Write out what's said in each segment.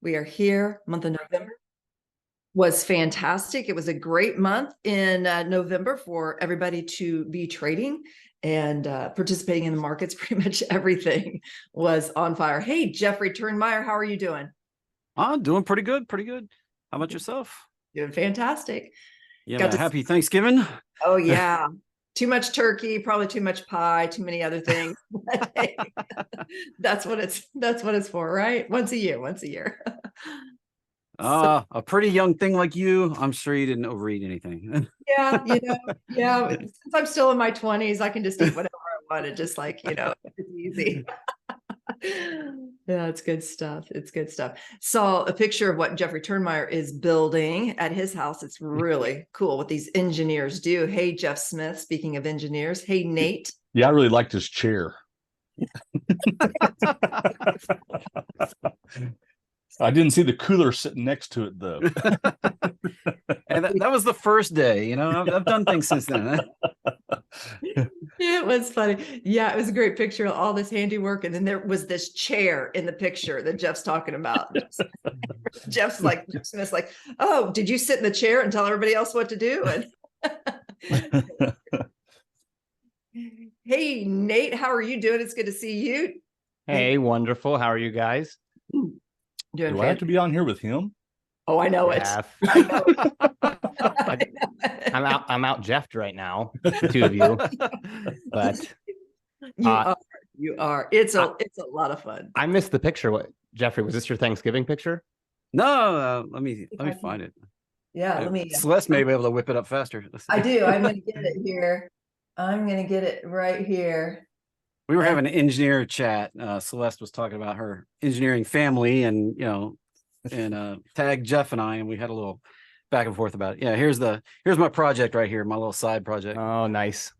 We are here. Month of November was fantastic. It was a great month in November for everybody to be trading and participating in the markets. Pretty much everything was on fire. Hey, Jeffrey Turnmeyer, how are you doing? I'm doing pretty good, pretty good. How about yourself? Doing fantastic. Yeah, happy Thanksgiving. Oh yeah. Too much turkey, probably too much pie, too many other things. Hey, that's what it's for, right? Once a year. A pretty young thing like you, I'm sure you didn't overeat anything. Yeah, since I'm still in my 20s, I can just eat whatever I want. It just it's easy. Yeah, it's good stuff. It's good stuff. Saw a picture of what Jeffrey Turnmeyer is building at his house. It's really cool what these engineers do. Hey, Jeff Smith, speaking of engineers. Hey, Nate. Yeah, I really liked his chair. I didn't see the cooler sitting next to it, though. And that was the first day. I've done things since then. It was funny. Yeah, it was a great picture of all this handiwork. And then there was this chair in the picture that Jeff's talking about. Jeff Smith's like, oh, did you sit in the chair and tell everybody else what to do? And hey, Nate, how are you doing? It's good to see you. Hey, wonderful. How are you guys? Doing Do I have to be on here with him? Oh, I know it. I'm out Jeffed right now, the two of you. But you are. It's a lot of fun. I missed the picture. What, Jeffrey, was this your Thanksgiving picture? No, let me find it. Yeah, let me. Celeste may be able to whip it up faster. I do. I'm going to get it here. I'm going to get it right here. We were having an engineer chat. Celeste was talking about her engineering family and, tagged Jeff and I, and we had a little back and forth about it. Yeah, here's my project right here, my little side project. Oh, nice.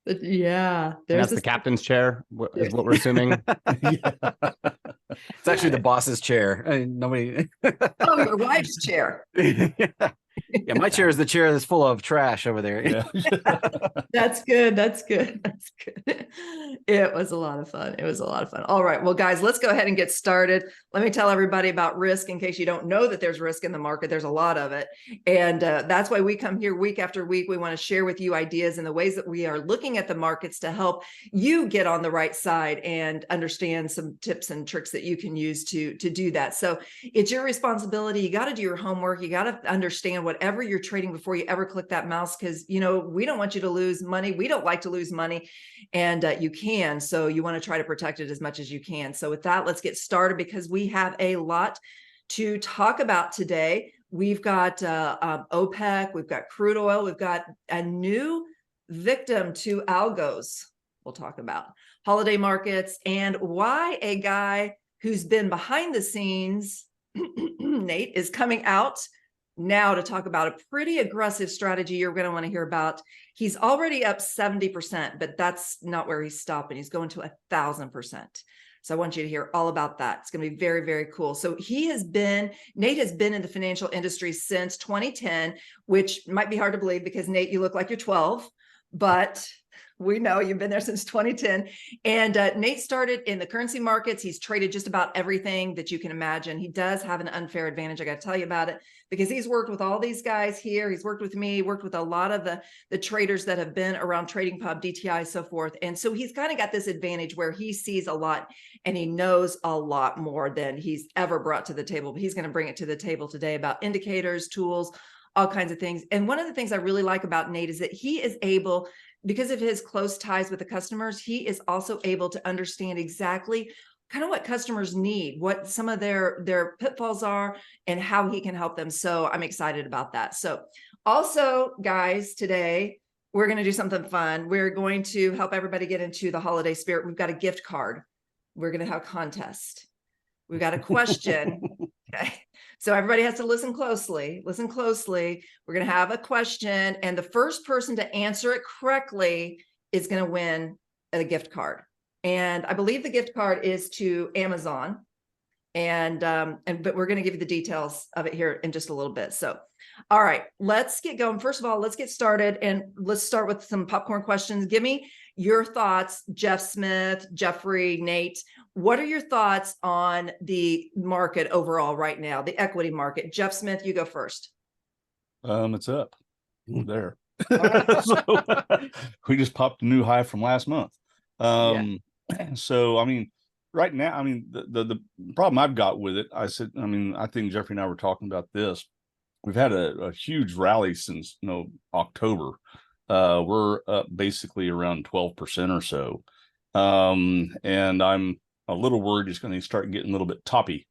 Yeah. That's the captain's chair, is what we're assuming. It's actually the boss's chair. Nobody. Oh, your wife's chair. Yeah, my chair is the chair that's full of trash over there. Yeah. That's good. It was a lot of fun. All right. Well, guys, let's go ahead and get started. Let me tell everybody about risk in case you don't know that there's risk in the market. There's a lot of it. And that's why we come here week after week. We want to share with you ideas and the ways that we are looking at the markets to help you get on the right side and understand some tips and tricks that you can use to do that. So it's your responsibility. You got to do your homework. You got to understand whatever you're trading before you ever click that mouse, because we don't want you to lose money. We don't like to lose money, and you can. So you want to try to protect it as much as you can. So with that, let's get started because we have a lot to talk about today. We've got OPEC, we've got crude oil, we've got a new victim to algos. We'll talk about holiday markets and why a guy who's been behind the scenes, Nate, is coming out now to talk about a pretty aggressive strategy you're going to want to hear about. He's already up 70%, but that's not where he's stopping. He's going to 1,000%. So I want you to hear all about that. It's going to be very, very cool. So Nate has been in the financial industry since 2010, which might be hard to believe because Nate, you look like you're 12, but we know you've been there since 2010. And Nate started in the currency markets. He's traded just about everything that you can imagine. He does have an unfair advantage. I got to tell you about it because he's worked with all these guys here. He's worked with me, worked with a lot of the traders that have been around Trading Pub, DTI, so forth. And so he's kind of got this advantage where he sees a lot and he knows a lot more than he's ever brought to the table. But he's going to bring it to the table today about indicators, tools, all kinds of things. And one of the things I really like about Nate is that he is able, because of his close ties with the customers, he is also able to understand exactly kind of what customers need, what some of their pitfalls are, and how he can help them. So I'm excited about that. So also, guys, today we're going to do something fun. We're going to help everybody get into the holiday spirit. We've got a gift card. We're going to have a contest. We've got a question. Okay. So everybody has to listen closely. Listen closely. We're going to have a question, and the first person to answer it correctly is going to win a gift card. And I believe the gift card is to Amazon. But we're going to give you the details of it here in just a little bit. So, all right, let's get going. First of all, let's get started, and let's start with some popcorn questions. Give me your thoughts, Jeff Smith, Jeffrey, Nate. What are your thoughts on the market overall right now, the equity market? Jeff Smith, you go first. It's up there. right. So we just popped a new high from last month. So I mean, right now, I mean, the problem I've got with it, I think Jeffrey and I were talking about this. We've had a huge rally since October. We're up basically around 12% or so. And I'm a little worried it's going to start getting a little bit toppy.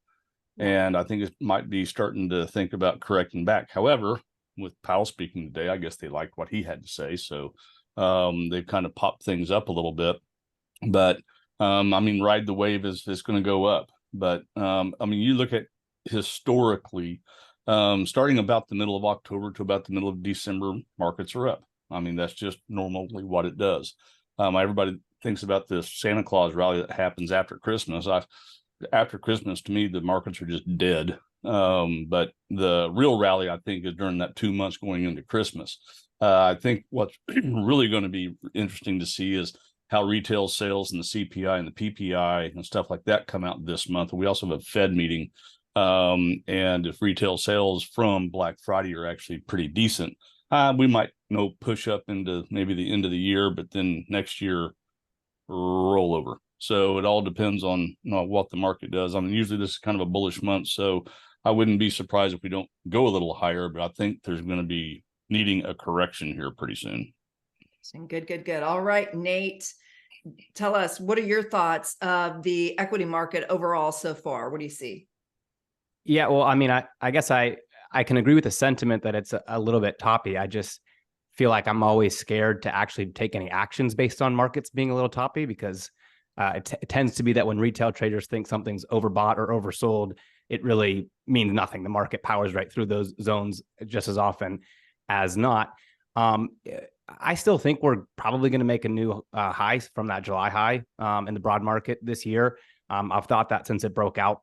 And I think it might be starting to think about correcting back. However, with Powell speaking today, I guess they liked what he had to say. So they've kind of popped things up a little bit. But I mean, ride the wave is going to go up. But I mean, you look at historically, starting about the middle of October to about the middle of December, markets are up. I mean, that's just normally what it does. Everybody thinks about this Santa Claus rally that happens after Christmas. After Christmas, to me, the markets are just dead. But the real rally, I think, is during that 2 months going into Christmas. I think what's really going to be interesting to see is how retail sales and the CPI and the PPI and stuff like that come out this month. We also have a Fed meeting. And if retail sales from Black Friday are actually pretty decent, we might push up into maybe the end of the year, but then next year rollover. So it all depends on what the market does. I mean, usually this is kind of a bullish month, so I wouldn't be surprised if we don't go a little higher, but I think there's going to be needing a correction here pretty soon. Good. All right, Nate, tell us, what are your thoughts of the equity market overall so far? What do you see? Yeah, well, I mean, I guess I can agree with the sentiment that it's a little bit toppy. I just feel like I'm always scared to actually take any actions based on markets being a little toppy, because it tends to be that when retail traders think something's overbought or oversold, it really means nothing. The market powers right through those zones just as often as not. I still think we're probably going to make a new high from that July high in the broad market this year. I've thought that since it broke out,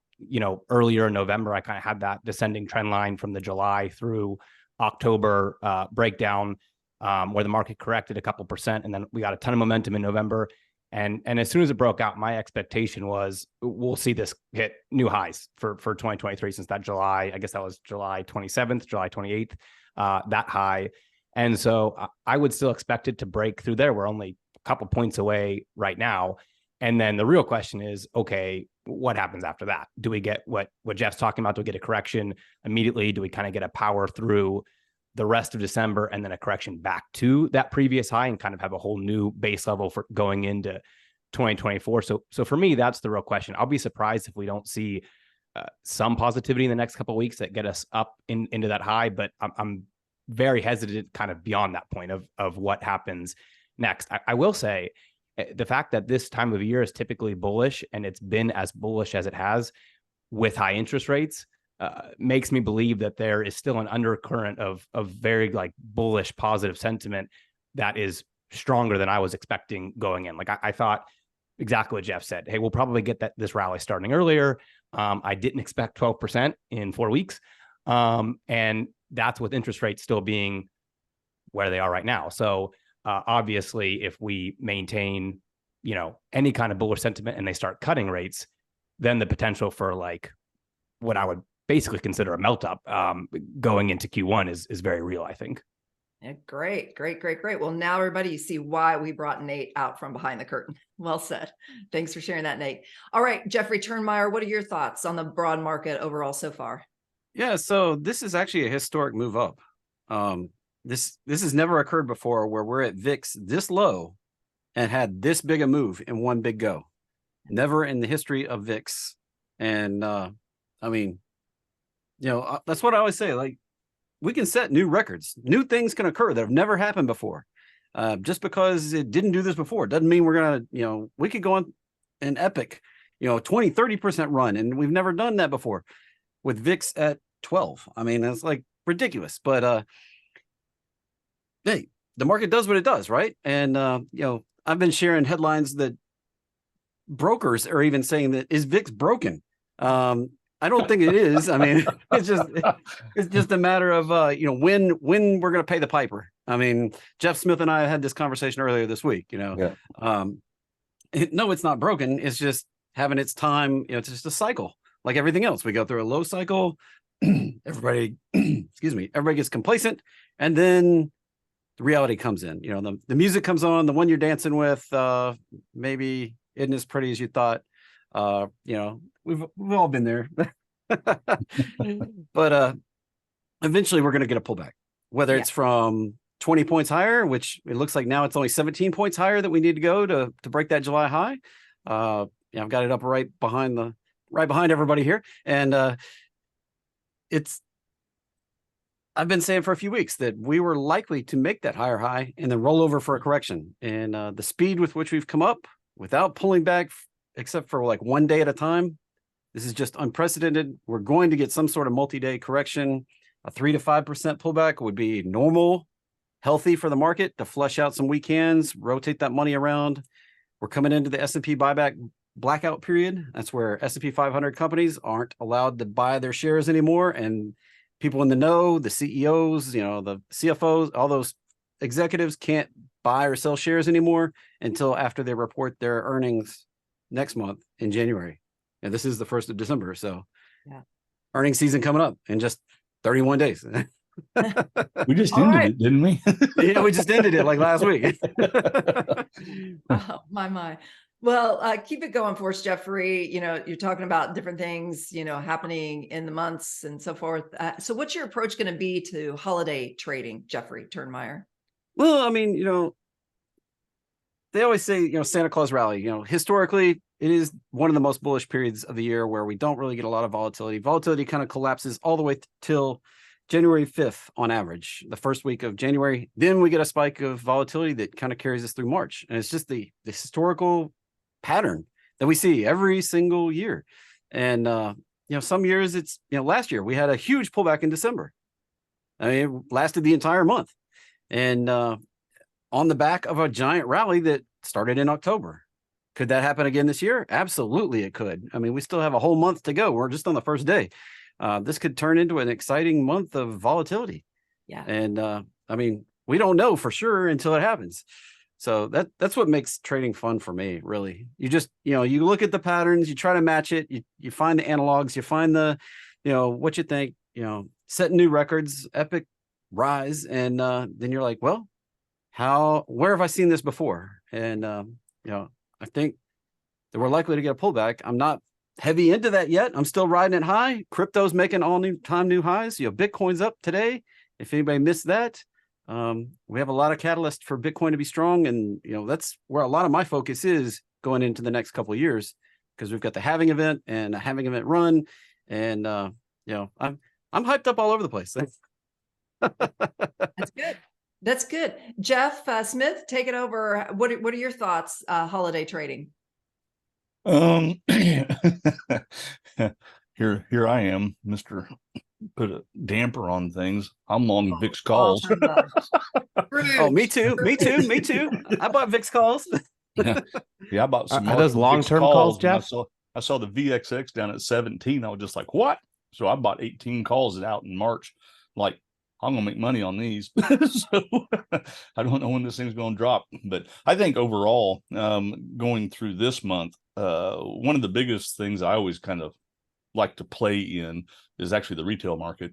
earlier in November. I kind of had that descending trend line from the July through October breakdown where the market corrected a couple percent, and then we got a ton of momentum in November. And as soon as it broke out, my expectation was we'll see this hit new highs for 2023 since that July. I guess that was July 27th, July 28th, that high. And so I would still expect it to break through there. We're only a couple points away right now. And then the real question is, okay, what happens after that? Do we get what Jeff's talking about? Do we get a correction immediately? Do we kind of get a power through the rest of December and then a correction back to that previous high and kind of have a whole new base level for going into 2024? So for me, that's the real question. I'll be surprised if we don't see some positivity in the next couple of weeks that get us up into that high, but I'm very hesitant kind of beyond that point of what happens next. I will say the fact that this time of year is typically bullish, and it's been as bullish as it has with high interest rates, makes me believe that there is still an undercurrent of very bullish positive sentiment that is stronger than I was expecting going in. I thought exactly what Jeff said. Hey, we'll probably get this rally starting earlier. I didn't expect 12% in 4 weeks. And that's with interest rates still being where they are right now. So obviously, if we maintain, any kind of bullish sentiment and they start cutting rates, then the potential for what I would basically consider a melt up going into Q1 is very real, I think. Yeah, great. Well, now everybody, you see why we brought Nate out from behind the curtain. Well said. Thanks for sharing that, Nate. All right, Jeffrey Turnmeyer, what are your thoughts on the broad market overall so far? Yeah, so this is actually a historic move up. This has never occurred before, where we're at VIX this low and had this big a move in one big go. Never in the history of VIX. And I mean, that's what I always say. We can set new records. New things can occur that have never happened before. Just because it didn't do this before doesn't mean we're gonna, we could go on an epic, 20-30% run, and we've never done that before with VIX at 12. I mean, it's ridiculous. But hey, the market does what it does, right? And I've been sharing headlines that brokers are even saying that, is VIX broken? I don't think it is. I mean, it's just a matter of when we're going to pay the piper. I mean, Jeff Smith and I had this conversation earlier this week. No, it's not broken. It's just having its time. You know, it's just a cycle like everything else. We go through a low cycle. Everybody, excuse me, everybody gets complacent, and then the reality comes in. You know, the music comes on, the one you're dancing with, maybe isn't as pretty as you thought. You know, we've all been there. But eventually we're going to get a pullback, whether it's from 20 points higher, which it looks like now it's only 17 points higher that we need to go to break that July high. Yeah, I've got it up right behind everybody here. And I've been saying for a few weeks that we were likely to make that higher high and then roll over for a correction. And the speed with which we've come up without pulling back, except for like 1 day at a time, this is just unprecedented. We're going to get some sort of multi-day correction. A 3 to 5% pullback would be normal, healthy for the market to flush out some weak hands, rotate that money around. We're coming into the S&P buyback blackout period. That's where S&P 500 companies aren't allowed to buy their shares anymore. And people in the know, the CEOs, you know, the CFOs, all those executives can't buy or sell shares anymore until after they report their earnings next month in January. And this is the 1st of December. So earnings season coming up in just 31 days. We just ended it, didn't we? Yeah, we just ended it like last week. Oh, my. Well, keep it going for us, Jeffrey. You know, you're talking about different things, you know, happening in the months and so forth. So what's your approach going to be to holiday trading, Jeffrey Turnmeyer? Well, I mean, you know, they always say, you know, Santa Claus rally, you know, historically, it is one of the most bullish periods of the year where we don't really get a lot of volatility. Volatility kind of collapses all the way till January 5th on average, the first week of January. Then we get a spike of volatility that kind of carries us through March. And it's just the historical pattern that we see every single year. And, you know, some years it's, you know, last year we had a huge pullback in December. I mean, it lasted the entire month. And on the back of a giant rally that started in October. Could that happen again this year? Absolutely, it could. I mean, we still have a whole month to go. We're just on the first day. This could turn into an exciting month of volatility. Yeah. And I mean, we don't know for sure until it happens. So that's what makes trading fun for me, really. You just, you know, you look at the patterns, you try to match it, you find the analogs, you find the, you know, what you think, you know, setting new records, epic rise. And then you're like, well, where have I seen this before? And, you know, I think that we're likely to get a pullback. I'm not heavy into that yet. I'm still riding it high. Crypto's making all-time new highs. You know, Bitcoin's up today. If anybody missed that, we have a lot of catalyst for Bitcoin to be strong. And, you know, that's where a lot of my focus is going into the next couple of years, because we've got the halving event and a halving event run. And, you know, I'm hyped up all over the place. That's good. That's good. Jeff Smith, take it over. What are your thoughts, holiday trading? Here I am, Mr. Put a damper on things. I'm long VIX calls. Oh, me too. I bought VIX calls. Yeah, I bought some. Are those long-term calls, Jeff? I saw the VXX down at 17. I was just like, what? So I bought 18 calls out in March. Like, I'm gonna make money on these. So I don't know when this thing's gonna drop, but I think overall, going through this month, one of the biggest things I always kind of like to play in is actually the retail market.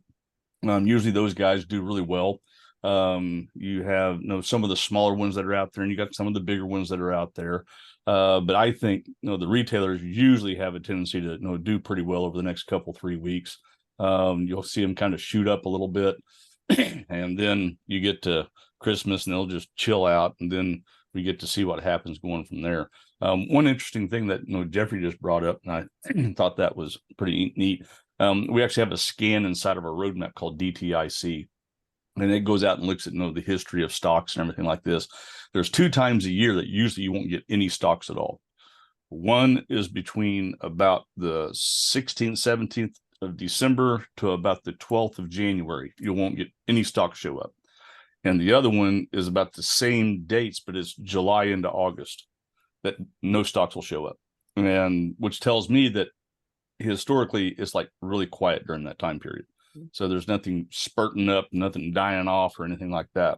Usually those guys do really well. You have, you know, some of the smaller ones that are out there, and you got some of the bigger ones that are out there. But I think, you know, the retailers usually have a tendency to, you know, do pretty well over the next 3 weeks. You'll see them kind of shoot up a little bit. And then you get to Christmas and they'll just chill out, and then we get to see what happens going from there. One interesting thing that, you know, Jeffrey just brought up, and I thought that was pretty neat. We actually have a scan inside of our roadmap called DTIC, and it goes out and looks at, you know, the history of stocks and everything like this. There's 2 times a year that usually you won't get any stocks at all. One is between about the 16th, 17th of December to about the 12th of January. You won't get any stocks show up. And the other one is about the same dates, but it's July into August that no stocks will show up. And which tells me that historically it's like really quiet during that time period. So there's nothing spurting up, nothing dying off or anything like that.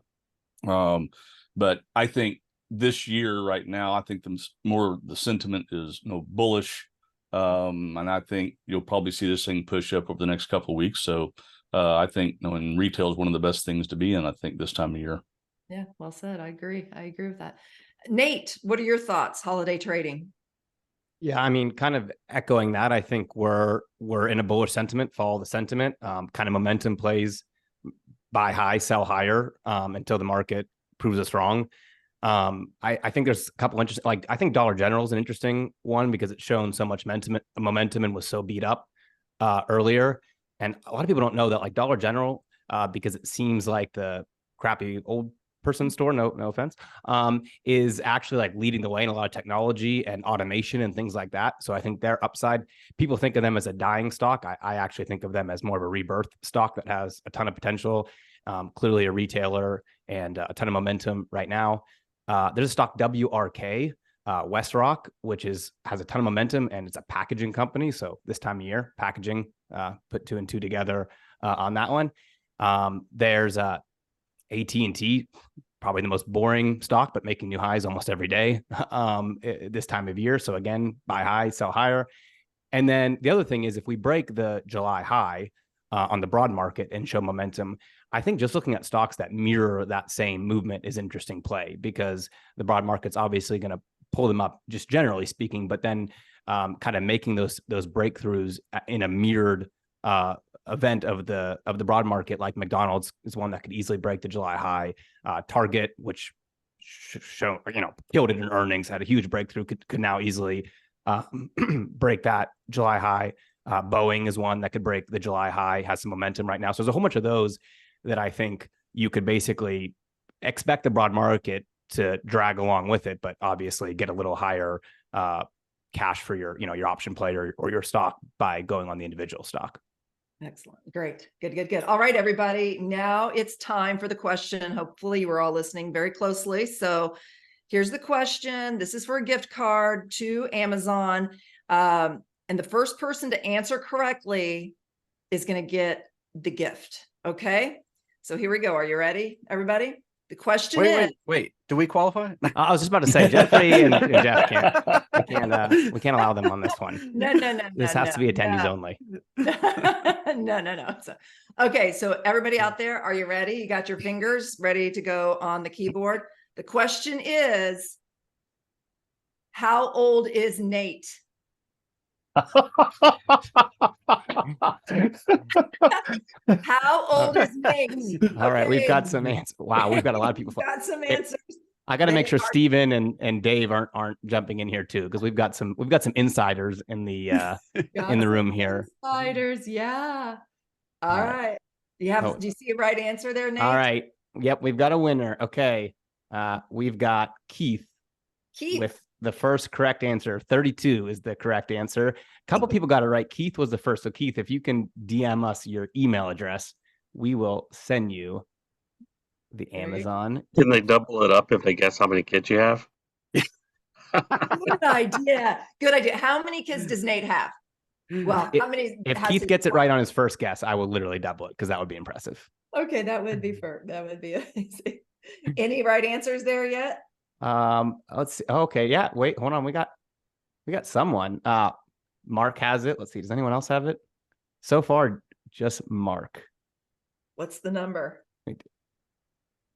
But I think this year right now, I think the sentiment is, you know, bullish. And I think you'll probably see this thing push up over the next couple of weeks. So I think, and retail is one of the best things to be in, I think, this time of year. Yeah, well said. I agree. I agree with that. Nate, what are your thoughts? Holiday trading. Yeah, I mean, kind of echoing that, I think we're in a bullish sentiment, follow the sentiment, kind of momentum plays, buy high, sell higher, until the market proves us wrong. I think there's a couple interesting, like I think Dollar General is an interesting one because it's shown so much momentum and was so beat up earlier. And a lot of people don't know that, like Dollar General, because it seems like the crappy old person store, no offense, is actually like leading the way in a lot of technology and automation and things like that. So I think their upside, people think of them as a dying stock. I actually think of them as more of a rebirth stock that has a ton of potential. Clearly a retailer and a ton of momentum right now. There's a stock WRK, Westrock, which has a ton of momentum, and it's a packaging company. So this time of year, packaging, put 2 and 2 together on that one. There's AT&T, probably the most boring stock, but making new highs almost every day this time of year. So again, buy high, sell higher. And then the other thing is, if we break the July high on the broad market and show momentum, I think just looking at stocks that mirror that same movement is interesting play, because the broad market's obviously going to pull them up, just generally speaking, but then kind of making those breakthroughs in a mirrored event of the broad market, like McDonald's is one that could easily break the July high. Target, which killed it in earnings, had a huge breakthrough, could now easily break that July high. Boeing is one that could break the July high, has some momentum right now. So there's a whole bunch of those that I think you could basically expect the broad market to drag along with it, but obviously get a little higher cash for your option play or your stock by going on the individual stock. Excellent. Great. Good. All right, everybody. Now it's time for the question. Hopefully you were all listening very closely. So here's the question. This is for a gift card to Amazon. And the first person to answer correctly is going to get the gift. Okay. So here we go. Are you ready, everybody? The question is. Wait. Do we qualify? I was just about to say Jeffrey and Jeff we can't allow them on this one. No. This has to be attendees only. No. So, okay. So everybody out there, are you ready? You got your fingers ready to go on the keyboard. The question is, how old is Nate? How old is Nate? All right, we've got some answers. Wow, we've got a lot of people. Got some answers. I got to make sure Steven and Dave aren't jumping in here too, because we've got some insiders in the room here. Insiders, yeah. All right. Do you see a right answer there, Nate? All right. Yep, we've got a winner. Okay. We've got Keith with the first correct answer. 32 is the correct answer. A couple people got it right. Keith was the first. So Keith, if you can DM us your email address, we will send you the Amazon. Can they double it up if they guess how many kids you have? Good idea. How many kids does Nate have? Well, how many? If Keith gets it right on his first guess, I will literally double it, because that would be impressive. Okay, that would be fair. That would be amazing. Any right answers there yet? Let's see. Okay, yeah. Wait, hold on. We got someone. Mark has it. Let's see. Does anyone else have it? So far, just Mark. What's the number?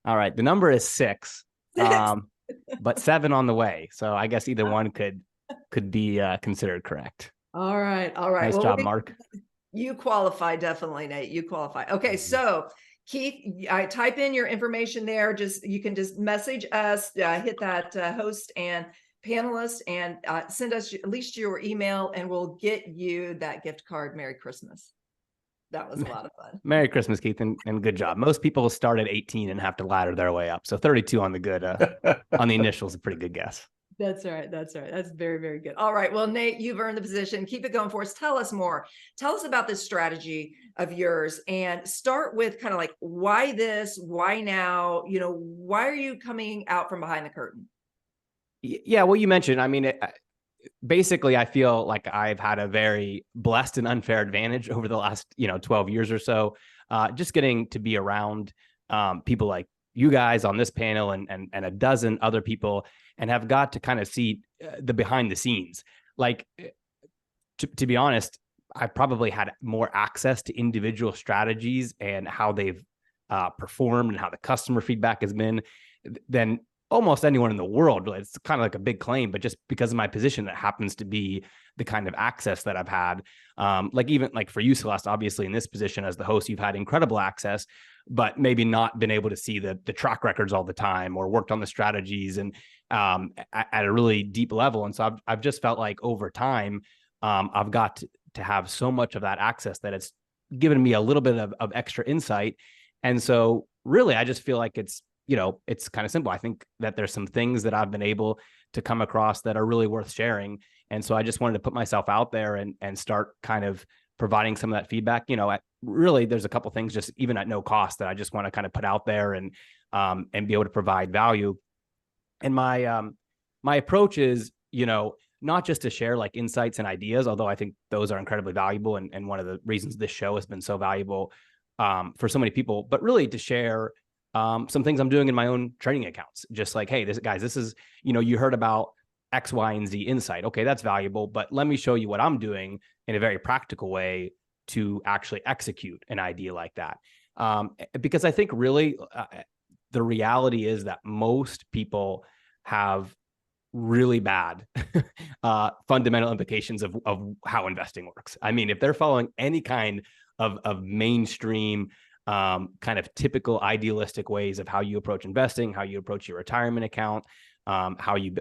All right, the number is 6. But 7 on the way. So I guess either one could be considered correct. All right. Nice job, Mark. You qualify, definitely, Nate. You qualify. Okay, so Keith, I type in your information there. You can just message us, hit that host and panelist, and send us at least your email, and we'll get you that gift card. Merry Christmas. That was a lot of fun. Merry Christmas, Keith, and good job. Most people start at 18 and have to ladder their way up. So 32 on the good on the initial is a pretty good guess. That's right. That's very, very good. All right. Well, Nate, you've earned the position. Keep it going for us. Tell us more. Tell us about this strategy of yours, and start with kind of like, why this, why now, why are you coming out from behind the curtain? Yeah. Well, you mentioned, I mean, basically, I feel like I've had a very blessed and unfair advantage over the last, 12 years or so, just getting to be around people like you guys on this panel and a dozen other people, and have got to kind of see the behind the scenes. Like, to be honest, I probably had more access to individual strategies and how they've performed and how the customer feedback has been than almost anyone in the world. It's kind of like a big claim, but just because of my position, that happens to be the kind of access that I've had. Like even like for you, Celeste, obviously in this position as the host, you've had incredible access, but maybe not been able to see the track records all the time or worked on the strategies and at a really deep level. And so I've just felt like over time, I've got to have so much of that access that it's given me a little bit of extra insight. And so really, I just feel like it's kind of simple. I think that there's some things that I've been able to come across that are really worth sharing. And so I just wanted to put myself out there and start kind of providing some of that feedback. Really, there's a couple things just even at no cost that I just want to kind of put out there and be able to provide value. And my approach is, not just to share like insights and ideas, although I think those are incredibly valuable. And one of the reasons this show has been so valuable for so many people, but really to share some things I'm doing in my own trading accounts. Just like, hey, this is, you heard about X, Y, and Z insight. Okay, that's valuable, but let me show you what I'm doing in a very practical way to actually execute an idea like that. Because I think really the reality is that most people have really bad fundamental implications of how investing works. I mean, if they're following any kind of mainstream kind of typical idealistic ways of how you approach investing, how you approach your retirement account,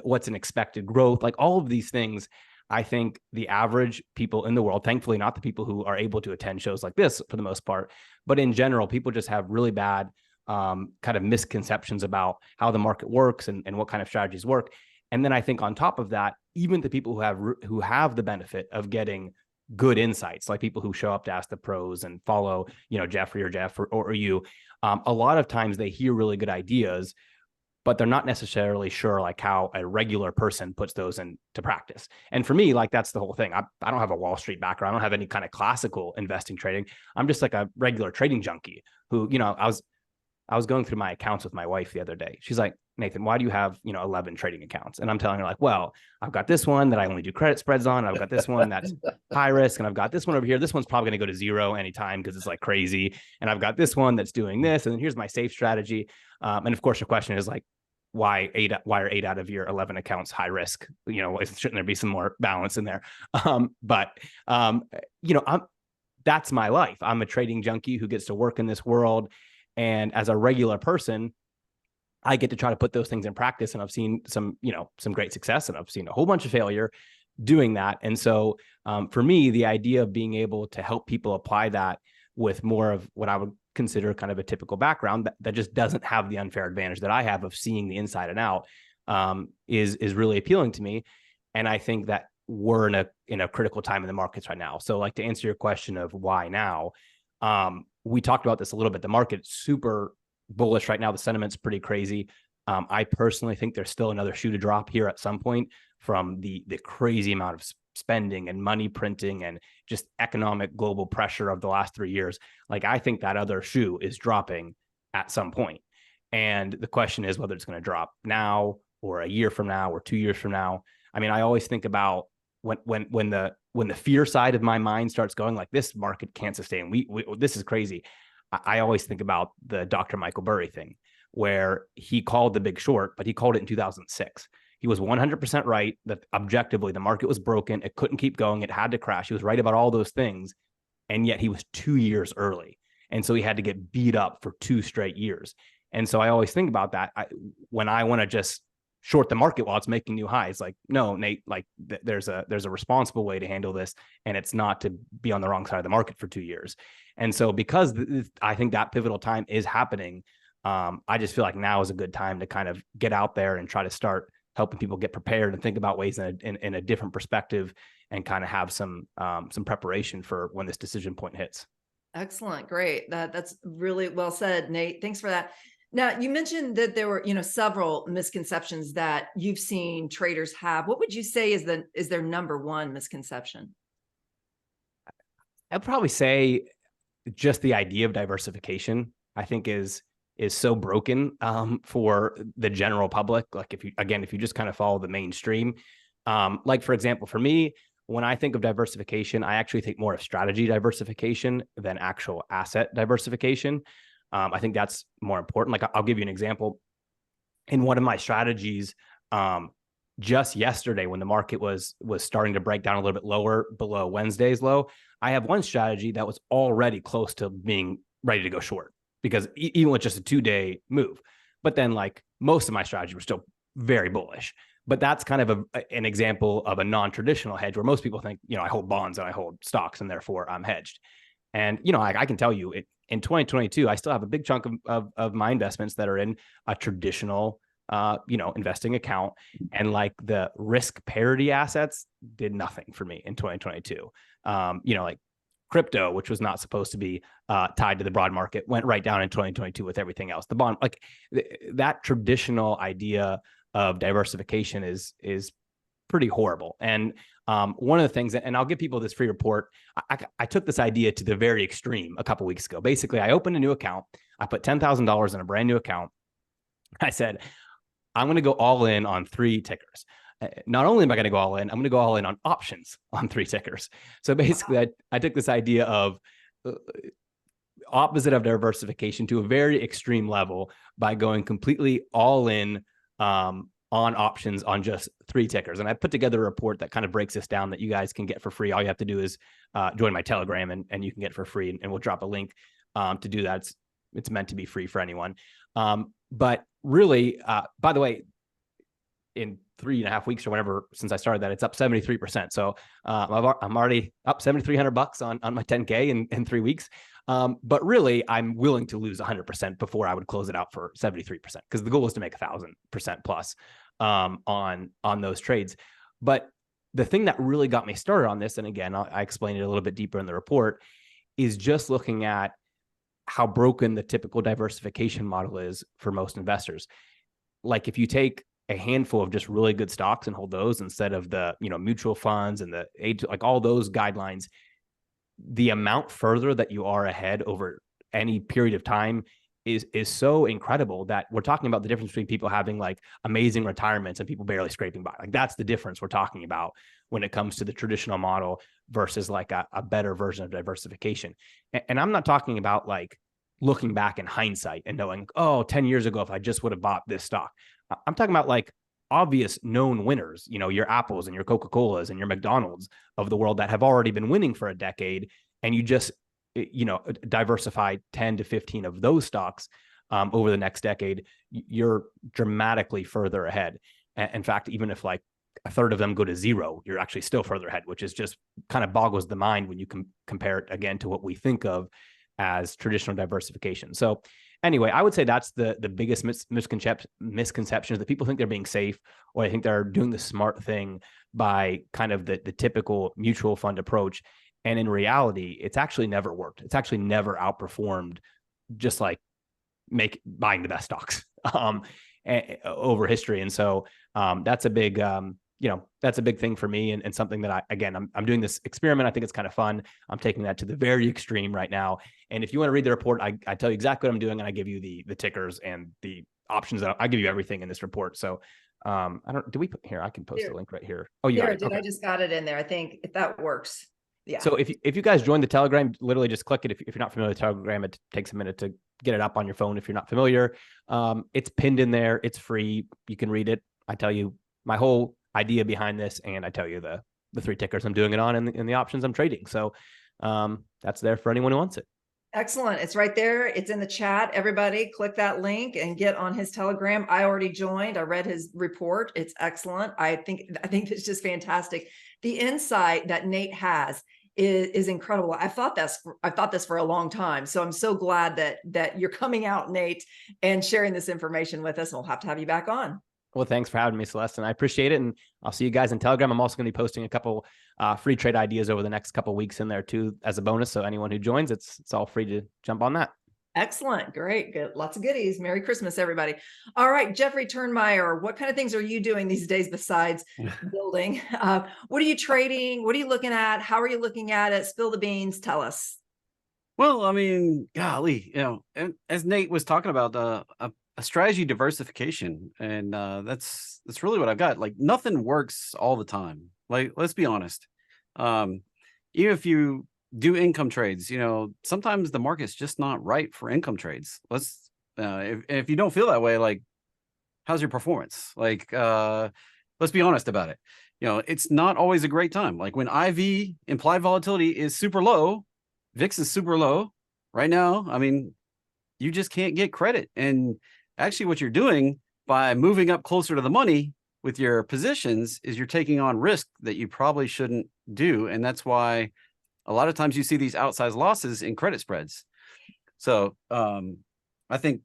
what's an expected growth, like all of these things, I think the average people in the world, thankfully not the people who are able to attend shows like this for the most part, but in general, people just have really bad kind of misconceptions about how the market works and what kind of strategies work. And then I think on top of that, even the people who have the benefit of getting good insights, like people who show up to ask the pros and follow, Jeffrey or Jeff or you, a lot of times they hear really good ideas, but they're not necessarily sure like how a regular person puts those into practice. And for me, like that's the whole thing. I don't have a Wall Street background. I don't have any kind of classical investing trading. I'm just like a regular trading junkie who, I was going through my accounts with my wife the other day. She's like, Nathan, why do you have, 11 trading accounts? And I'm telling her like, well, I've got this one that I only do credit spreads on. I've got this one that's high risk. And I've got this one over here. This one's probably going to go to zero anytime because it's like crazy. And I've got this one that's doing this. And then here's my safe strategy. And of course, your question is like, why are 8 out of your 11 accounts high risk? Shouldn't there be some more balance in there? That's my life. I'm a trading junkie who gets to work in this world. And as a regular person, I get to try to put those things in practice. And I've seen some great success, and I've seen a whole bunch of failure doing that. And so for me, the idea of being able to help people apply that with more of what I would consider kind of a typical background that just doesn't have the unfair advantage that I have of seeing the inside and out is really appealing to me. And I think that we're in a critical time in the markets right now. So like to answer your question of why now, we talked about this a little bit. The market's super bullish right now. The sentiment's pretty crazy. I personally think there's still another shoe to drop here at some point from the crazy amount of spending and money printing and just economic global pressure of the last 3 years. Like I think that other shoe is dropping at some point. And the question is whether it's going to drop now or a year from now or 2 years from now. I mean, I always think about when the fear side of my mind starts going like this market can't sustain. This is crazy. I always think about the Dr. Michael Burry thing where he called the big short, but he called it in 2006. He was 100% right that objectively the market was broken. It couldn't keep going. It had to crash. He was right about all those things. And yet he was 2 years early. And so he had to get beat up for 2 straight years. And so I always think about that when I want to just short the market while it's making new highs. Like, no, Nate, like there's a responsible way to handle this. And it's not to be on the wrong side of the market for 2 years. And so because I think that pivotal time is happening, I just feel like now is a good time to kind of get out there and try to start helping people get prepared and think about ways in a different perspective and kind of have some preparation for when this decision point hits. Excellent. Great. That's really well said, Nate. Thanks for that. Now, you mentioned that there were, several misconceptions that you've seen traders have. What would you say is their number one misconception? I'd probably say just the idea of diversification, I think is so broken for the general public. Like if you just kind of follow the mainstream, like for example, for me, when I think of diversification, I actually think more of strategy diversification than actual asset diversification. I think that's more important. Like I'll give you an example. In one of my strategies, just yesterday when the market was starting to break down a little bit lower below Wednesday's low, I have one strategy that was already close to being ready to go short because even with just a 2-day move. But then like most of my strategies were still very bullish. But that's kind of an example of a non-traditional hedge where most people think, I hold bonds and I hold stocks and therefore I'm hedged. And, I can tell you in 2022, I still have a big chunk of my investments that are in a traditional investing account, and like the risk parity assets did nothing for me in 2022. Like crypto, which was not supposed to be tied to the broad market, went right down in 2022 with everything else. The bond, like that traditional idea of diversification is pretty horrible. And one of the things, and I'll give people this free report, I took this idea to the very extreme a couple of weeks ago. Basically, I opened a new account. I put $10,000 in a brand new account. I said, I'm going to go all in on 3 tickers. Not only am I going to go all in, I'm going to go all in on options on 3 tickers. So basically, I took this idea of opposite of diversification to a very extreme level by going completely all in on options on just 3 tickers. And I put together a report that kind of breaks this down that you guys can get for free. All you have to do is join my Telegram and you can get it for free. And we'll drop a link to do that. It's meant to be free for anyone. But really, by the way, in 3.5 weeks or whatever since I started that, it's up 73%. So I'm already up $7,300 on my 10K in 3 weeks. But really, I'm willing to lose 100% before I would close it out for 73% because the goal is to make 1,000% plus on those trades. But the thing that really got me started on this, and again, I explained it a little bit deeper in the report, is just looking at how broken the typical diversification model is for most investors. Like if you take a handful of just really good stocks and hold those instead of the mutual funds and the age, like all those guidelines, the amount further that you are ahead over any period of time is so incredible that we're talking about the difference between people having like amazing retirements and people barely scraping by. Like that's the difference we're talking about when it comes to the traditional model versus like a better version of diversification. And I'm not talking about like looking back in hindsight and knowing, 10 years ago, if I just would have bought this stock. I'm talking about like obvious known winners, your Apples and your Coca-Colas and your McDonald's of the world that have already been winning for a decade. And you just, diversify 10 to 15 of those stocks over the next decade, you're dramatically further ahead. In fact, even if like a third of them go to zero, you're actually still further ahead, which is just kind of boggles the mind when you compare it again to what we think of as traditional diversification. So anyway, I would say that's the biggest misconception is that people think they're being safe, or they think they're doing the smart thing by kind of the typical mutual fund approach. And in reality, it's actually never worked. It's actually never outperformed just like buying the best stocks over history. And so that's a big, that's a big thing for me, and something that I'm doing this experiment. I think it's kind of fun. I'm taking that to the very extreme right now. And if you want to read the report, I tell you exactly what I'm doing, and I give you the tickers and the options. I give you everything in this report. So do we put here? I can post the link right here. Oh, you got it. Okay. I just got it in there. I think if that works. Yeah. So if you guys join the Telegram, literally just click it. If you're not familiar with Telegram, it takes a minute to get it up on your phone. If you're not familiar, it's pinned in there. It's free. You can read it. I tell you my whole idea behind this, and I tell you the 3 tickers I'm doing it on and the options I'm trading. So that's there for anyone who wants it. Excellent. It's right there. It's in the chat. Everybody click that link and get on his Telegram. I already joined. I read his report. It's excellent. I think it's just fantastic. The insight that Nate has is incredible. I've thought this for a long time. So I'm so glad that you're coming out, Nate, and sharing this information with us. And we'll have to have you back on. Well, thanks for having me, Celeste, and I appreciate it. And I'll see you guys in Telegram. I'm also going to be posting a couple free trade ideas over the next couple of weeks in there too, as a bonus. So anyone who joins, it's all free to jump on that. Excellent. Great. Good. Lots of goodies. Merry Christmas, everybody. All right, Jeffrey Turnmeyer, what kind of things are you doing these days besides building? What are you trading? What are you looking at? How are you looking at it? Spill the beans. Tell us. Well, I mean, golly, and as Nate was talking about, a strategy diversification, and that's really what I've got. Like nothing works all the time. Like, let's be honest. Even if you do income trades, you know, sometimes the market's just not right for income trades. If you don't feel that way, like, how's your performance? Like, let's be honest about it. You know, it's not always a great time. Like when IV, implied volatility, is super low, VIX is super low right now. I mean, you just can't get credit. And actually what you're doing by moving up closer to the money with your positions is you're taking on risk that you probably shouldn't do. And that's why a lot of times you see these outsized losses in credit spreads. So I think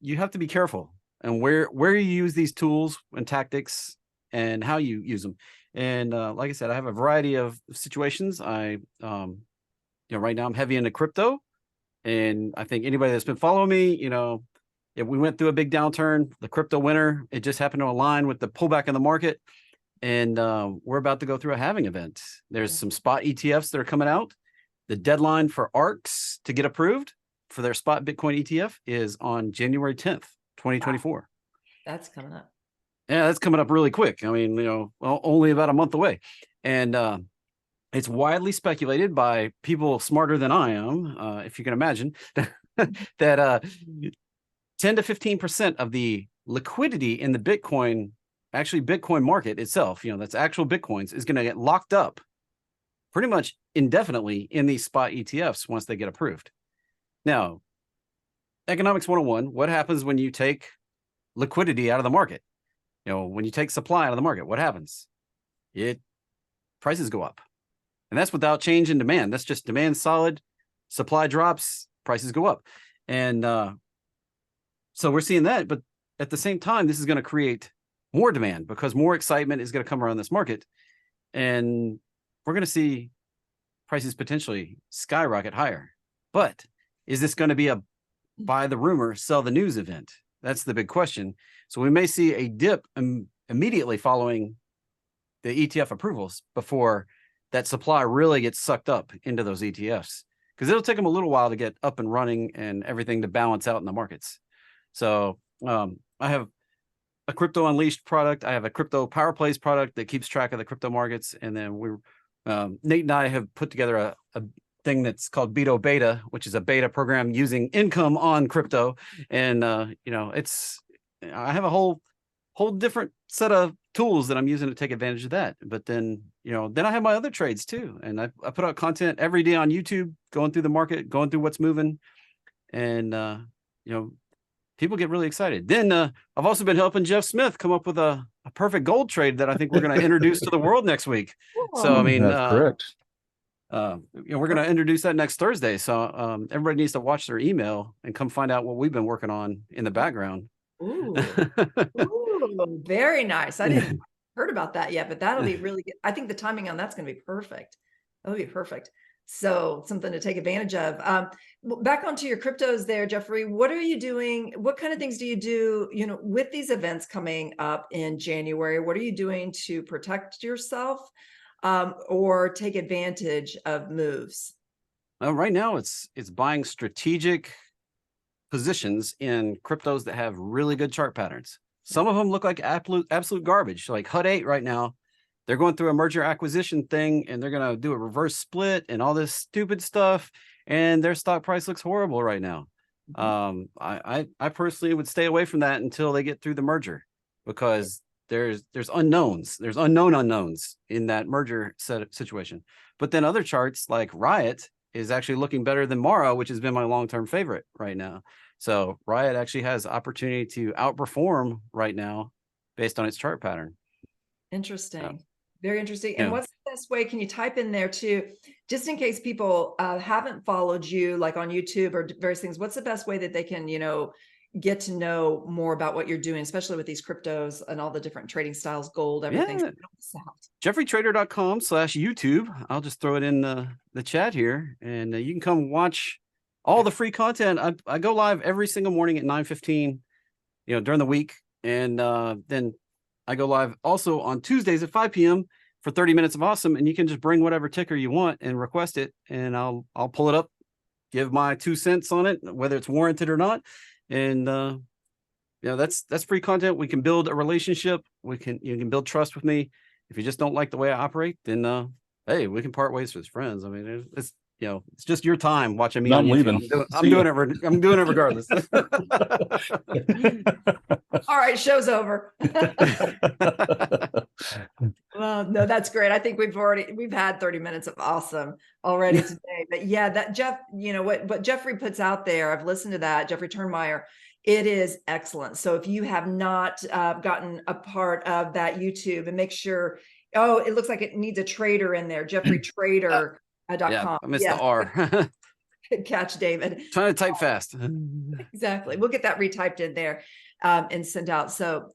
you have to be careful and where you use these tools and tactics and how you use them. And like I said, I have a variety of situations. You know, right now I'm heavy into crypto, and I think anybody that's been following me, you know, if we went through a big downturn, the crypto winter, it just happened to align with the pullback in the market. And we're about to go through a halving event. There's some spot ETFs that are coming out. The deadline for ARCs to get approved for their spot Bitcoin ETF is on January 10th, 2024. Wow. That's coming up. Yeah, that's coming up really quick. I mean, you know, well, only about a month away. And it's widely speculated by people smarter than I am, if you can imagine, that 10 to 15% of the liquidity in the Bitcoin market itself, you know, that's actual Bitcoins, is going to get locked up pretty much indefinitely in these spot ETFs once they get approved. Now, economics 101, what happens when you take liquidity out of the market? You know, when you take supply out of the market, what happens? Prices go up. And that's without change in demand. That's just demand solid, supply drops, prices go up. And so we're seeing that. But at the same time, this is going to create more demand because more excitement is going to come around this market. And we're going to see prices potentially skyrocket higher. But is this going to be a buy the rumor, sell the news event? That's the big question. So we may see a dip immediately following the ETF approvals before that supply really gets sucked up into those ETFs, because it'll take them a little while to get up and running and everything to balance out in the markets. So I have a Crypto Unleashed product. I have a Crypto Power Plays product that keeps track of the crypto markets. And then Nate and I have put together a thing that's called Beto Beta, which is a beta program using income on crypto. And, you know, I have a whole different set of tools that I'm using to take advantage of that. But then, you know, then I have my other trades too. And I put out content every day on YouTube, going through the market, going through what's moving. And, you know, people get really excited. Then I've also been helping Jeff Smith come up with a perfect gold trade that I think we're going to introduce to the world next week. So, I mean, that's correct. You know, we're going to introduce that next Thursday. So everybody needs to watch their email and come find out what we've been working on in the background. Ooh, ooh, very nice. I didn't heard about that yet, but that'll be really good. I think the timing on that's going to be perfect. That'll be perfect. So something to take advantage of. Back onto your cryptos there, Jeffrey, what are you doing? What kind of things do you do, you know, with these events coming up in January? What are you doing to protect yourself or take advantage of moves? Right now, it's buying strategic positions in cryptos that have really good chart patterns. Some of them look like absolute garbage, like HUD-8 right now. They're going through a merger acquisition thing, and they're going to do a reverse split and all this stupid stuff. And their stock price looks horrible right now. I personally would stay away from that until they get through the merger, because there's unknowns. There's unknown unknowns in that merger situation. But then other charts like Riot is actually looking better than Mara, which has been my long-term favorite right now. So Riot actually has opportunity to outperform right now based on its chart pattern. Interesting. Very interesting. And what's the best way? Can you type in there too, just in case people haven't followed you like on YouTube or various things, what's the best way that they can, you know, get to know more about what you're doing, especially with these cryptos and all the different trading styles, gold, everything? Yeah. JeffreyTrader.com/YouTube. I'll just throw it in the chat here, and you can come watch all the free content. I go live every single morning at 9:15, you know, during the week. And then I go live also on Tuesdays at 5 p.m. for 30 minutes of awesome. And you can just bring whatever ticker you want and request it, and I'll pull it up, give my 2 cents on it, whether it's warranted or not. And you know, that's free content. We can build a relationship. You can build trust with me. If you just don't like the way I operate, then hey, we can part ways with friends. I mean, it's it's just your time watching me No, on I'm YouTube. leaving. I'm See doing ya. it. I'm doing it regardless. All right, show's over. Well, no, that's great. I think we've had 30 minutes of awesome already today. But yeah, that Jeff, what Jeffrey puts out there, I've listened to that, Jeffrey Turnmeyer. It is excellent. So if you have not gotten a part of that YouTube, and make sure, oh, it looks like it needs a trader in there, jeffreytrader.com. Yeah, I missed Yes, the R. good catch, David. Trying to type fast. Exactly. We'll get that retyped in there and sent out. So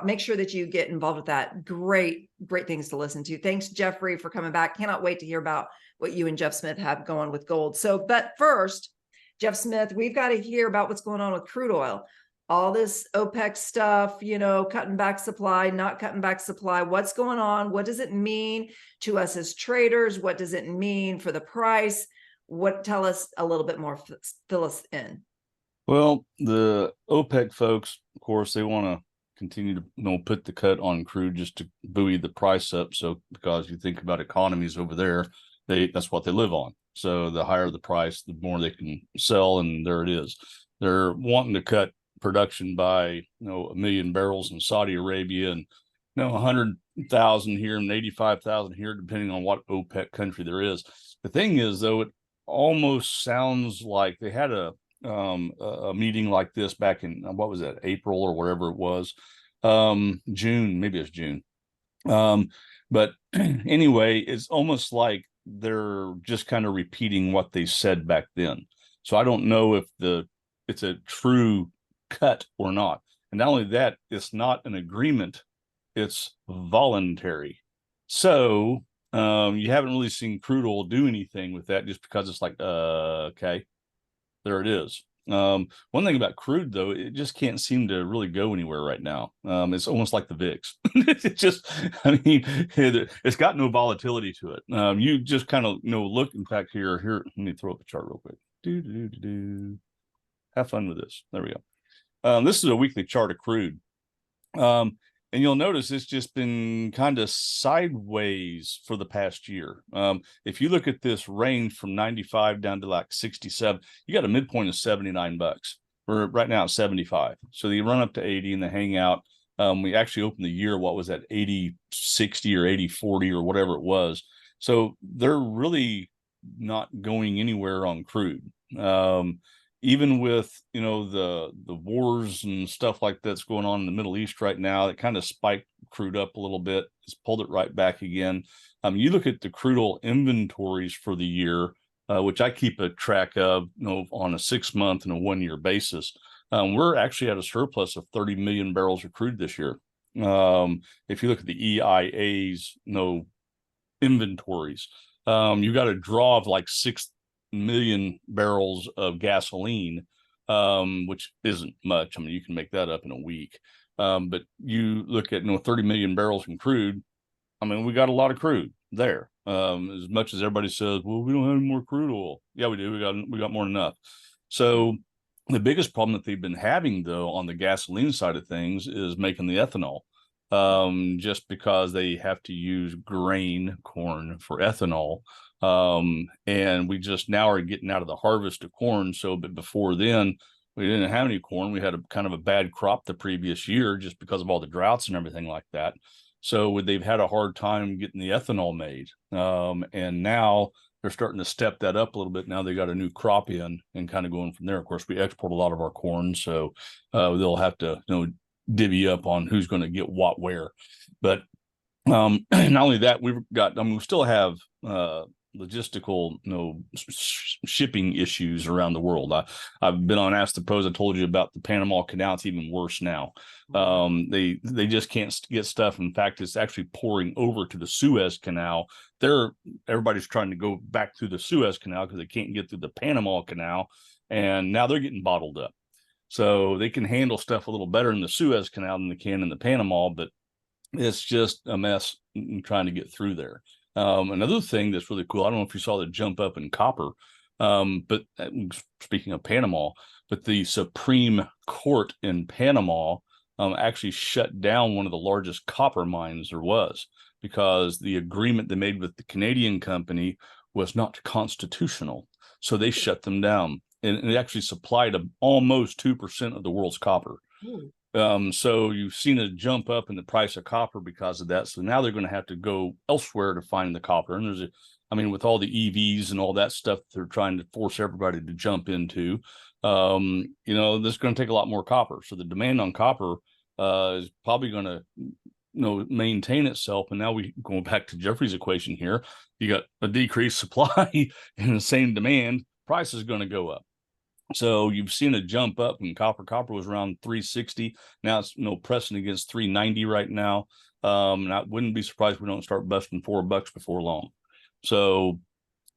make sure that you get involved with that. Great things to listen to. Thanks, Jeffrey, for coming back. Cannot wait to hear about what you and Jeff Smith have going with gold. So, but first, Jeff Smith, we've got to hear about what's going on with crude oil. All this OPEC stuff, cutting back supply, not cutting back supply. What's going on? What does it mean to us as traders? What does it mean for the price? Tell us a little bit more, fill us in. Well, the OPEC folks, of course, they want to continue to put the cut on crude just to buoy the price up. So because you think about economies over there, that's what they live on. So the higher the price, the more they can sell, and there it is. They're wanting to cut production by 1 million barrels in Saudi Arabia, and 100,000 here and 85,000 here, depending on what OPEC country there is. The thing is, though, it almost sounds like they had a meeting like this back in, what was that, April or whatever it was, June, maybe it's June. But anyway, it's almost like they're just kind of repeating what they said back then. So I don't know if it's a true cut or not. And not only that, it's not an agreement, it's voluntary. So you haven't really seen crude oil do anything with that, just because it's like, okay, there it is. One thing about crude, though, it just can't seem to really go anywhere right now. It's almost like the VIX. It's just, it's got no volatility to it. You just kind of look. In fact, here, let me throw up the chart real quick. Have fun with this. There we go. This is a weekly chart of crude. And you'll notice it's just been kind of sideways for the past year. If you look at this range from 95 down to like 67, you got a midpoint of $79. We're right now at 75. So you run up to 80 and they hang out. We actually opened the year, what was that, 80-60 or 80-40 or whatever it was. So they're really not going anywhere on crude. Even with the wars and stuff like that's going on in the Middle East right now, it kind of spiked crude up a little bit. It's pulled it right back again. You look at the crude oil inventories for the year, which I keep a track of, on a 6-month and a 1-year basis. We're actually at a surplus of 30 million barrels of crude this year. If you look at the EIA's inventories, you got a draw of like 6 million barrels of gasoline, which isn't much. I mean, you can make that up in a week. But you look at 30 million barrels in crude. I mean, we got a lot of crude there. As much as everybody says, well, we don't have any more crude oil. Yeah, we do. We got more than enough. So the biggest problem that they've been having, though, on the gasoline side of things is making the ethanol. Just because they have to use grain corn for ethanol. And we just now are getting out of the harvest of corn. So, but before then, we didn't have any corn. We had a kind of a bad crop the previous year just because of all the droughts and everything like that. So they've had a hard time getting the ethanol made. And now they're starting to step that up a little bit. Now they got a new crop in and kind of going from there. Of course, we export a lot of our corn, so they'll have to divvy up on who's going to get what where. But not only that, we still have logistical shipping issues around the world. I've been on Ask the Pros. I told you about the Panama Canal. It's even worse now. They just can't get stuff. In fact, it's actually pouring over to the Suez Canal. Everybody's trying to go back through the Suez Canal because they can't get through the Panama Canal, and now they're getting bottled up. So they can handle stuff a little better in the Suez Canal than they can in the Panama, but it's just a mess trying to get through there. Another thing that's really cool, I don't know if you saw the jump up in copper, but speaking of Panama, but the Supreme Court in Panama actually shut down one of the largest copper mines there was. because the agreement they made with the Canadian company was not constitutional. So they shut them down, and it actually supplied almost 2% of the world's copper. So you've seen a jump up in the price of copper because of that. So now they're going to have to go elsewhere to find the copper. And with all the EVs and all that stuff they're trying to force everybody to jump into, this is going to take a lot more copper. So the demand on copper is probably going to maintain itself. And now going back to Jeffrey's equation here, you got a decreased supply and the same demand, price is going to go up. So you've seen a jump up in copper. Copper was around 360. Now it's pressing against 390 right now. And I wouldn't be surprised if we don't start busting $4 before long. So,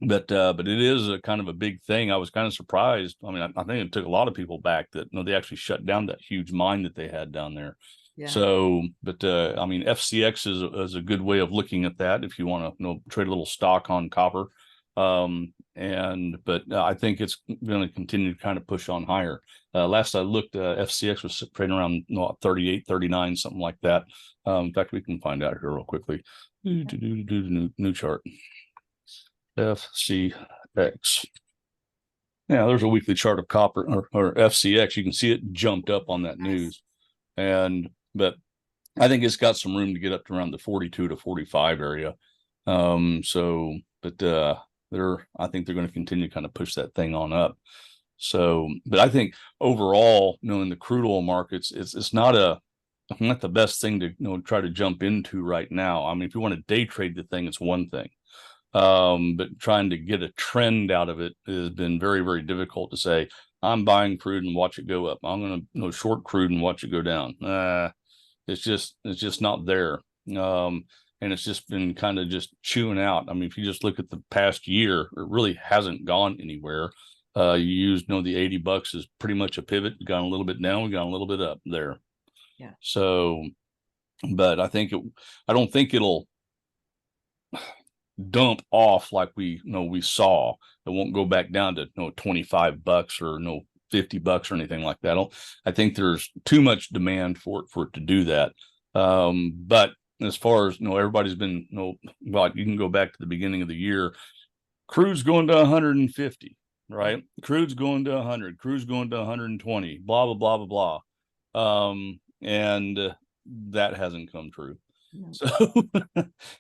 but it is a kind of a big thing. I was kind of surprised. I mean, I think it took a lot of people back that they actually shut down that huge mine that they had down there. Yeah. So, but FCX is a good way of looking at that if you want to trade a little stock on copper. But I think it's going to continue to kind of push on higher. Last I looked, FCX was trading around 38, 39, something like that. In fact, we can find out here real quickly. New chart. FCX. Yeah, there's a weekly chart of copper or FCX. You can see it jumped up on that news. But I think it's got some room to get up to around the 42 to 45 area. I think they're going to continue to kind of push that thing on up. So, but I think overall, in the crude oil markets, it's not the best thing to try to jump into right now. I mean, if you want to day trade the thing, it's one thing. But trying to get a trend out of it has been very, very difficult to say, I'm buying crude and watch it go up. I'm going to short crude and watch it go down. It's just not there. And it's just been kind of just chewing out. I mean, if you just look at the past year, it really hasn't gone anywhere. You used, the $80 is pretty much a pivot. We got a little bit down, we got a little bit up there. Yeah. So, but I don't think it'll dump off like we saw. It won't go back down to $25 or $50 or anything like that. I think there's too much demand for it to do that. But as far as everybody's been well, you can go back to the beginning of the year. Crude's going to 150, right? Crude's going to 100. Crude's going to 120. Blah blah blah blah blah. And that hasn't come true. So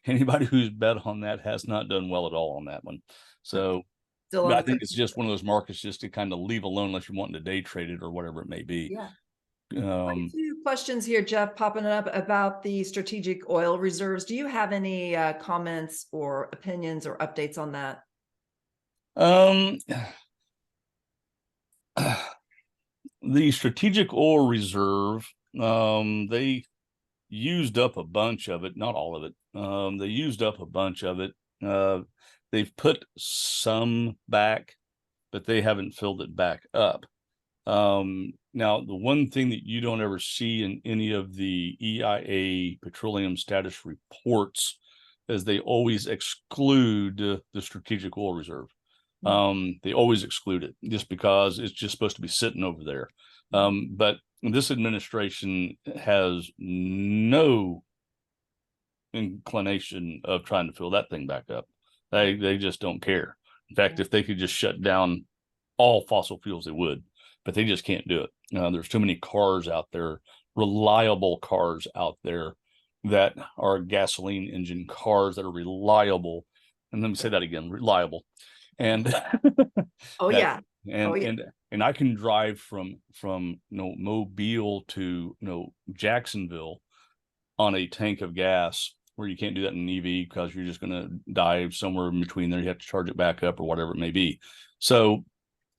anybody who's bet on that has not done well at all on that one. So I think it's just one of those markets just to kind of leave alone unless you're wanting to day trade it or whatever it may be. Yeah. A few questions here, Jeff, popping up about the strategic oil reserves. Do you have any comments or opinions or updates on that? The strategic oil reserve, they used up a bunch of it, not all of it. They used up a bunch of it. They've put some back, but they haven't filled it back up. Now, the one thing that you don't ever see in any of the EIA petroleum status reports is they always exclude the strategic oil reserve. They always exclude it just because it's just supposed to be sitting over there. But this administration has no inclination of trying to fill that thing back up. They just don't care. In fact, if they could just shut down all fossil fuels, they would. But they just can't do it. There's too many cars out there, reliable cars out there that are gasoline engine cars that are reliable. And let me say that again, reliable. And and I can drive from Mobile to Jacksonville on a tank of gas, where you can't do that in an EV because you're just going to dive somewhere in between there. You have to charge it back up or whatever it may be. So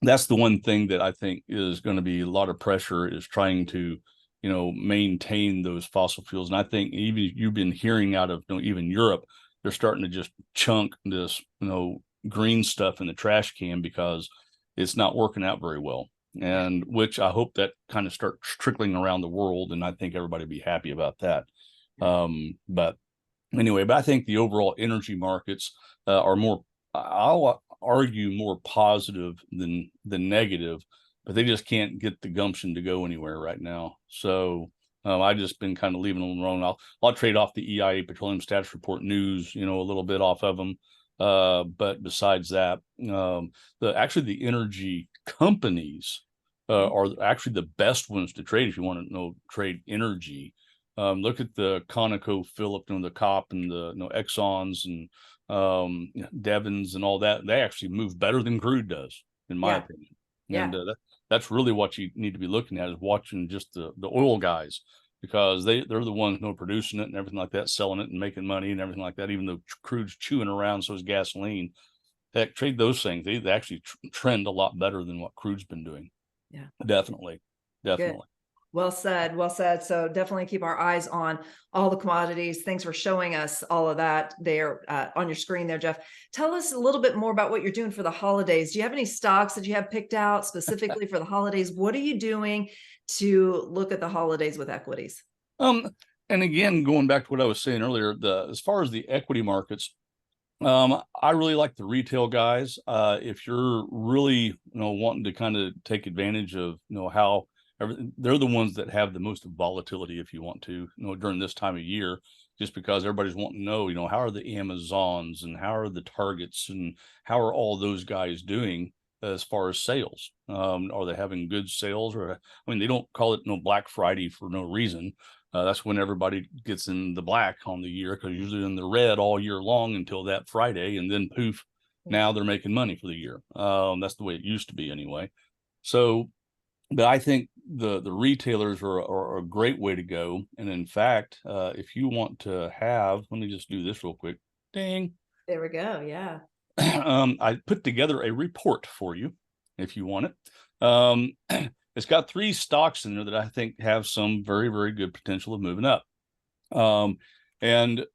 that's the one thing that I think is going to be a lot of pressure, is trying to, maintain those fossil fuels. And I think even you've been hearing out of, even Europe, they're starting to just chunk this, green stuff in the trash can because it's not working out very well. And which I hope that kind of starts trickling around the world. And I think everybody will be happy about that. But anyway, I think the overall energy markets are more, I'll argue, more positive than negative, but they just can't get the gumption to go anywhere right now. So I just been kind of leaving them alone. I'll trade off the EIA Petroleum Status Report news, a little bit off of them. But besides that, the energy companies are actually the best ones to trade if you want to trade energy. Look at the ConocoPhillips, the COP and the Exxons and Devons and all that. They actually move better than crude does, in my opinion. And that's really what you need to be looking at, is watching just the oil guys, because they're the ones producing it and everything like that, selling it and making money and everything like that. Even though crude's chewing around, so is gasoline. Heck, trade those things. They actually trend a lot better than what crude's been doing. Yeah, definitely. Good. Well said. Well said. So definitely keep our eyes on all the commodities. Thanks for showing us all of that there on your screen there, Jeff. Tell us a little bit more about what you're doing for the holidays. Do you have any stocks that you have picked out specifically for the holidays? What are you doing to look at the holidays with equities? And again, going back to what I was saying earlier, as far as the equity markets, I really like the retail guys. If you're really, wanting to kind of take advantage of, how they're the ones that have the most volatility, if you want to, during this time of year, just because everybody's wanting to know, how are the Amazons and how are the Targets and how are all those guys doing as far as sales? Are they having good sales? Or, they don't call it Black Friday for no reason. That's when everybody gets in the black on the year, because usually in the red all year long until that Friday, and then poof, now they're making money for the year. That's the way it used to be anyway. So, but I think the retailers are a great way to go. And in fact, if you want to have, let me just do this real quick. Ding. There we go. Yeah. I put together a report for you if you want it. It's got 3 stocks in there that I think have some very, very good potential of moving up. And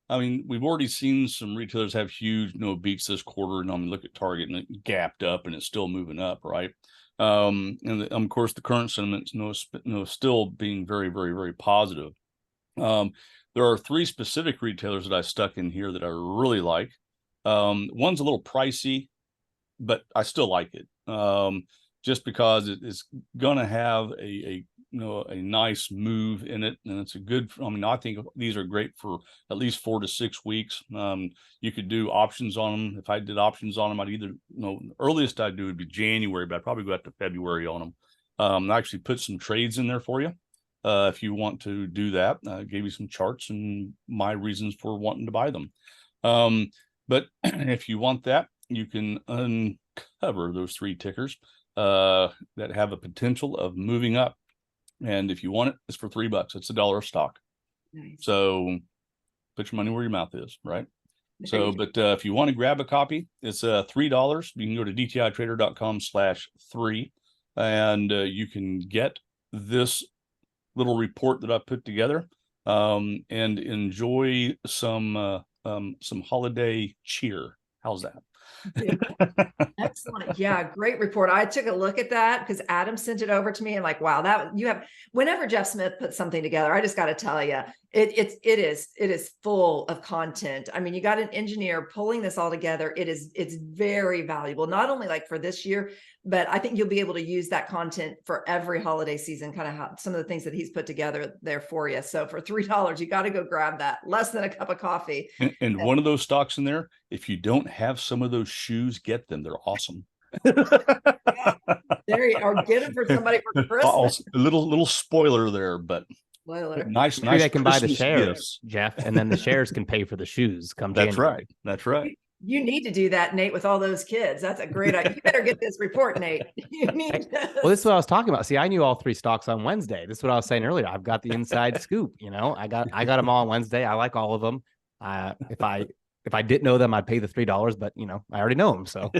we've already seen some retailers have huge beats this quarter. And look at Target, and it gapped up and it's still moving up, right? And of course, the current sentiment is still being very, very, very positive. There are 3 specific retailers that I stuck in here that I really like. One's a little pricey, but I still like it. Just because it's going to have a nice move in it, and it's a good. I think these are great for at least 4 to 6 weeks. You could do options on them. If I did options on them, I'd either the earliest I'd do would be January, but I'd probably go out to February on them. I actually put some trades in there for you if you want to do that. I gave you some charts and my reasons for wanting to buy them. But if you want that, you can uncover those 3 tickers that have a potential of moving up. And if you want it, it's for $3. It's $1 a stock. Nice. So put your money where your mouth is, right? So, but if you want to grab a copy, it's $3. You can go to dtitrader.com/3 and you can get this little report that I put together and enjoy some holiday cheer. How's that? Excellent. Yeah, great report. I took a look at that because Adam sent it over to me, and wow, that you have. Whenever Jeff Smith puts something together, I just got to tell you, it is full of content. You got an engineer pulling this all together. It's very valuable, not only for this year, but I think you'll be able to use that content for every holiday season. Kind of how some of the things that he's put together there for you. So for $3, you got to go grab that. Less than a cup of coffee. And one of those stocks in there, if you don't have some of those shoes, get them. They're awesome. There you are. Get them for somebody for Christmas. A little spoiler there, but nice. Maybe they can buy the Christmas shares, gifts. Jeff, and then the shares can pay for the shoes come January. That's right. You need to do that, Nate, with all those kids. That's a great idea. You better get this report, Nate. You need this. Well, this is what I was talking about. See, I knew all 3 stocks on Wednesday. This is what I was saying earlier. I've got the inside scoop. I got them all on Wednesday. I like all of them. If I didn't know them, I'd pay the $3, but I already know them. So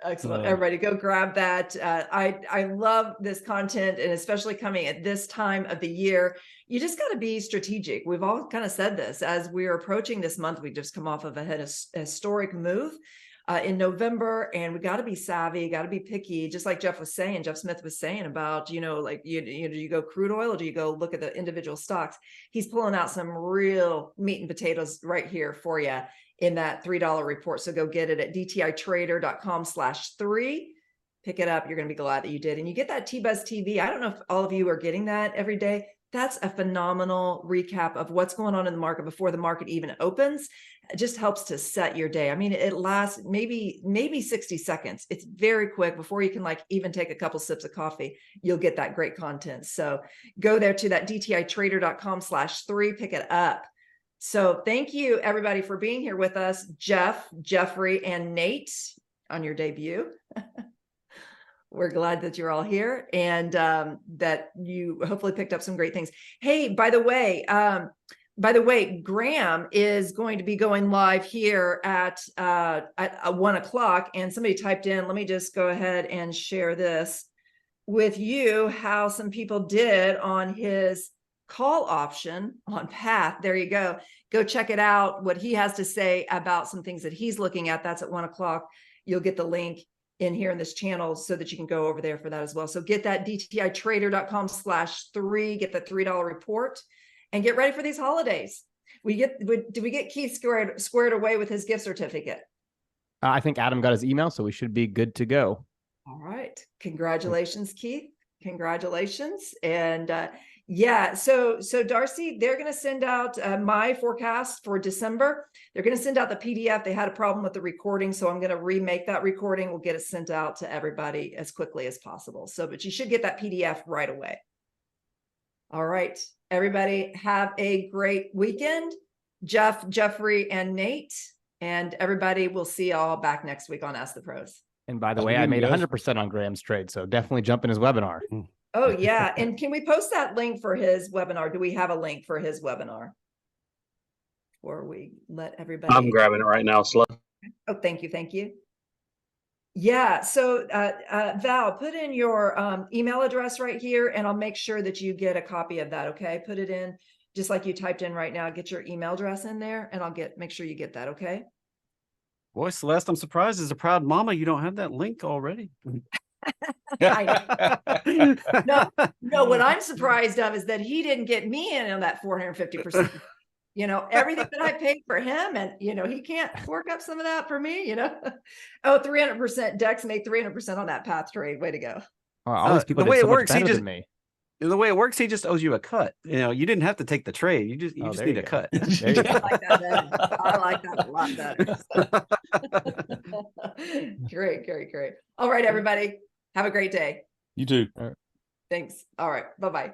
excellent. Everybody go grab that. I love this content, and especially coming at this time of the year. You just got to be strategic. We've all kind of said this as we're approaching this month. We just come off of a historic move in November, and we got to be savvy, got to be picky, just like Jeff Smith was saying about, do you go crude oil or do you go look at the individual stocks? He's pulling out some real meat and potatoes right here for you in that $3 report. So go get it at dtitrader.com/3. pick it up. You're going to be glad that you did. And you get that T-Buzz TV. I don't know if all of you are getting that every day. That's a phenomenal recap of what's going on in the market before the market even opens. It just helps to set your day. I mean, it lasts maybe 60 seconds. It's very quick before you can like even take a couple sips of coffee. You'll get that great content. So go there to that dtitrader.com/3, pick it up. So thank you everybody for being here with us. Jeff, Jeffrey, and Nate on your debut. We're glad that you're all here and that you hopefully picked up some great things. Hey, by the way, Graham is going to be going live here at 1 o'clock, and somebody typed in, let me just go ahead and share this with you, how some people did on his call option on Path. There you go. Go check it out, what he has to say about some things that he's looking at. That's at 1 o'clock. You'll get the link in here in this channel so that you can go over there for that as well. So get that dtitrader.com/3, get the $3 report and get ready for these holidays. Did we get Keith squared away with his gift certificate? I think Adam got his email, so we should be good to go. All right. Congratulations, Keith. Congratulations. And yeah, so Darcy, they're going to send out my forecast for December. They're going to send out the PDF. They had a problem with the recording, so I'm going to remake that recording. We'll get it sent out to everybody as quickly as possible. So, but you should get that PDF right away. All right, everybody have a great weekend. Jeff, Jeffrey, and Nate, and everybody, we'll see y'all back next week on Ask the Pros. And by the way, I made 100% on Graham's trade, so definitely jump in his webinar. Oh, yeah. And can we post that link for his webinar? Do we have a link for his webinar? Before we let everybody. I'm grabbing it right now, Celeste. Oh, thank you. Thank you. Yeah. So Val, put in your email address right here, and I'll make sure that you get a copy of that. Okay. Put it in just like you typed in right now. Get your email address in there, and I'll make sure you get that. Okay. Boy, Celeste, I'm surprised as a proud mama, you don't have that link already. No, what I'm surprised of is that he didn't get me in on that 450%. You know, everything that I paid for him, and you know, he can't fork up some of that for me, you know. Oh, 300%. Dex made 300% on that Path trade. Way to go. All these people the way did it so much works, better than me. The way it works, he just owes you a cut. You know, you didn't have to take the trade. You just need a cut. I like that better. I like that a lot better. Great, great, great. All right, everybody. Have a great day. You too. Thanks. All right. Bye-bye.